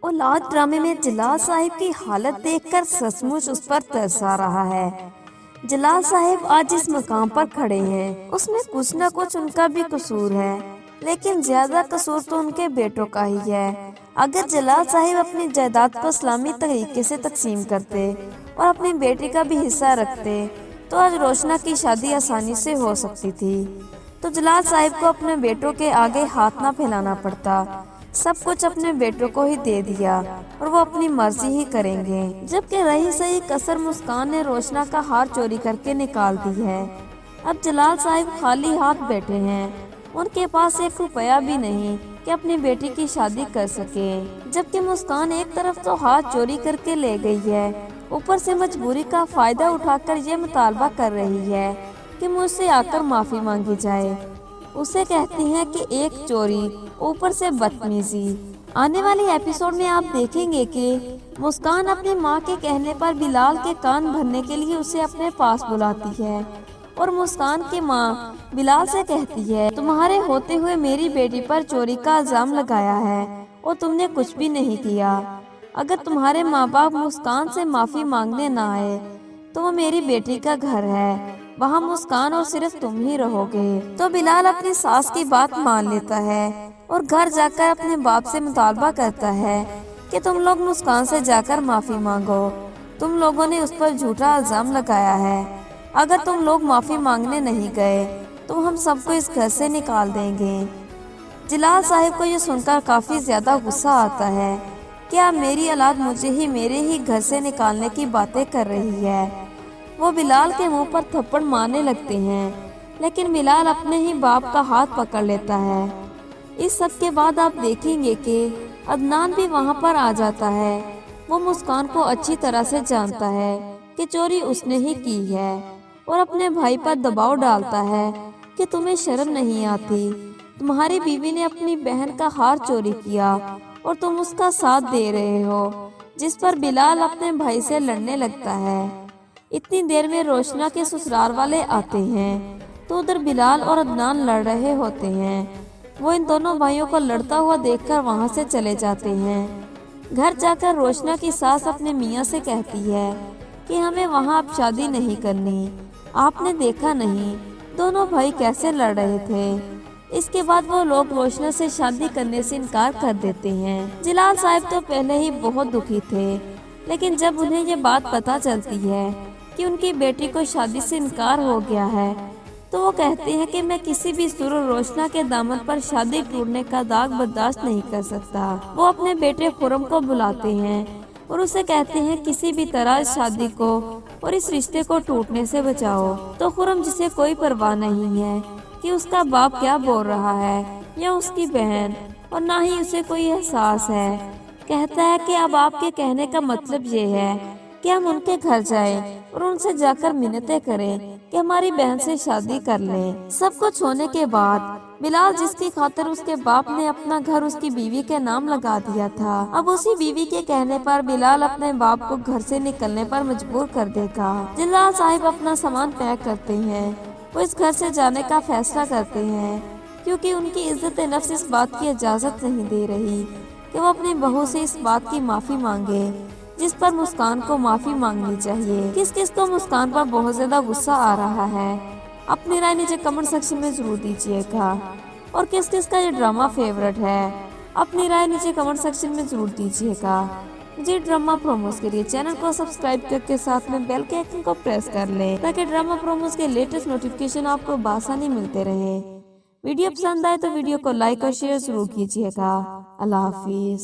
اولاد ڈرامے میں جلال صاحب کی حالت دیکھ کر سچ مچ اس پر ترس آ رہا ہے۔ جلال صاحب آج جس مقام پر کھڑے ہیں اس میں کچھ نہ کچھ ان کا بھی قصور ہے، لیکن زیادہ قصور تو ان کے بیٹوں کا ہی ہے۔ اگر جلال صاحب اپنی جائیداد کو اسلامی طریقے سے تقسیم کرتے اور اپنی بیٹی کا بھی حصہ رکھتے تو آج روشنا کی شادی آسانی سے ہو سکتی تھی۔ تو جلال صاحب کو اپنے بیٹوں کے آگے ہاتھ نہ پھیلانا پڑتا، سب کچھ اپنے بیٹوں کو ہی دے دیا اور وہ اپنی مرضی ہی کریں گے۔ جبکہ رہی صحیح کسر مسکان نے روشنا کا ہار چوری کر کے نکال دی ہے۔ اب جلال صاحب خالی ہاتھ بیٹھے ہیں، ان کے پاس 1 روپیہ بھی نہیں کہ اپنی بیٹی کی شادی کر سکے۔ جبکہ مسکان ایک طرف تو ہاتھ چوری کر کے لے گئی ہے، اوپر سے مجبوری کا فائدہ اٹھا کر یہ مطالبہ کر رہی ہے کہ مجھ سے آ کر معافی مانگی جائے۔ اسے کہتی ہیں کہ ایک چوری، اوپر سے بدتمیزی۔ آنے والی ایپیسوڈ میں آپ دیکھیں گے کہ مسکان اپنی ماں کے کہنے پر بلال کے کان بھرنے کے لیے اسے اپنے پاس بلاتی ہے اور مسکان کی ماں بلال سے کہتی ہے تمہارے ہوتے ہوئے میری بیٹی پر چوری کا الزام لگایا ہے اور تم نے کچھ بھی نہیں کیا۔ اگر تمہارے ماں باپ مسکان سے معافی مانگنے نہ آئے تو وہ میری بیٹی کا گھر ہے، وہاں مسکان اور صرف تم ہی رہو گے۔ تو بلال اپنی ساس کی بات مان لیتا ہے اور گھر جا کر اپنے باپ سے مطالبہ کرتا ہے کہ تم لوگ مسکان سے جا کر معافی مانگو، تم لوگوں نے اس پر جھوٹا الزام لگایا ہے۔ اگر تم لوگ معافی مانگنے نہیں گئے تو ہم سب کو اس گھر سے نکال دیں گے۔ جلال صاحب کو یہ سن کر کافی زیادہ غصہ آتا ہے کہ اب میری اولاد مجھے ہی میرے ہی گھر سے نکالنے کی باتیں کر رہی ہے۔ وہ بلال کے منہ پر تھپڑ مارنے لگتے ہیں، لیکن بلال اپنے ہی باپ کا ہاتھ پکڑ لیتا ہے۔ اس سب کے بعد آپ دیکھیں گے کہ عدنان بھی وہاں پر آ جاتا ہے۔ وہ مسکان کو اچھی طرح سے جانتا ہے کہ چوری اس نے ہی کی ہے اور اپنے بھائی پر دباؤ ڈالتا ہے کہ تمہیں شرم نہیں آتی، تمہاری بیوی نے اپنی بہن کا ہار چوری کیا اور تم اس کا ساتھ دے رہے ہو، جس پر بلال اپنے بھائی سے لڑنے لگتا ہے۔ اتنی دیر میں روشنا کے سسرال والے آتے ہیں تو ادھر بلال اور عدنان لڑ رہے ہوتے ہیں۔ وہ ان دونوں بھائیوں کو لڑتا ہوا دیکھ کر وہاں سے چلے جاتے ہیں۔ گھر جا کر روشنا کی ساس اپنے میاں سے کہتی ہے کہ ہمیں وہاں اب شادی نہیں کرنی، آپ نے دیکھا نہیں دونوں بھائی کیسے لڑ رہے تھے۔ اس کے بعد وہ لوگ روشنا سے شادی کرنے سے انکار کر دیتے ہیں۔ جلال صاحب تو پہلے ہی بہت دکھی تھے، لیکن جب انہیں یہ بات پتہ چلتی ہے کہ ان کی بیٹی کو شادی سے انکار ہو گیا ہے تو وہ کہتے ہیں کہ میں کسی بھی صورت روشنا کے دامن پر شادی ٹوٹنے کا داغ برداشت نہیں کر سکتا۔ وہ اپنے بیٹے خرم کو بلاتے ہیں اور اسے کہتے ہیں کسی بھی طرح اس شادی کو اور اس رشتے کو ٹوٹنے سے بچاؤ۔ تو خرم، جسے کوئی پرواہ نہیں ہے کہ اس کا باپ کیا بول رہا ہے یا اس کی بہن، اور نہ ہی اسے کوئی احساس ہے، کہتا ہے کہ اب آپ کے کہنے کا مطلب یہ ہے کہ ہم ان کے گھر جائیں اور ان سے جا کر منتیں کریں کہ ہماری بہن سے شادی کر لیں۔ سب کچھ ہونے کے بعد بلال، جس کی خاطر اس کے باپ نے اپنا گھر اس کی بیوی کے نام لگا دیا تھا، اب اسی بیوی کے کہنے پر بلال اپنے باپ کو گھر سے نکلنے پر مجبور کر دے گا۔ جلال صاحب اپنا سامان پیک کرتے ہیں، وہ اس گھر سے جانے کا فیصلہ کرتے ہیں کیونکہ ان کی عزت نفس اس بات کی اجازت نہیں دے رہی کہ وہ اپنی بہو سے اس بات کی معافی مانگے جس پر مسکان کو معافی مانگنی چاہیے۔ کس کس کو مسکان پر بہت زیادہ غصہ آ رہا ہے، اپنی رائے نیچے کمنٹ سیکشن میں ضرور دیجیے گا، اور کس کس کا یہ ڈرامہ فیورٹ ہے اپنی رائے نیچے کمنٹ سیکشن میں ضرور دیجیے گا۔ جی ڈرامہ پروموز کے لیے چینل کو سبسکرائب کر کے ساتھ میں بیل کے آئیکن کو پریس کر لیں تاکہ ڈرامہ پروموز کے لیٹسٹ نوٹیفیکیشن آپ کو بآسانی ملتے رہے۔ ویڈیو پسند آئے تو ویڈیو کو لائک اور شیئر ضرور کیجیے گا۔ اللہ حافظ۔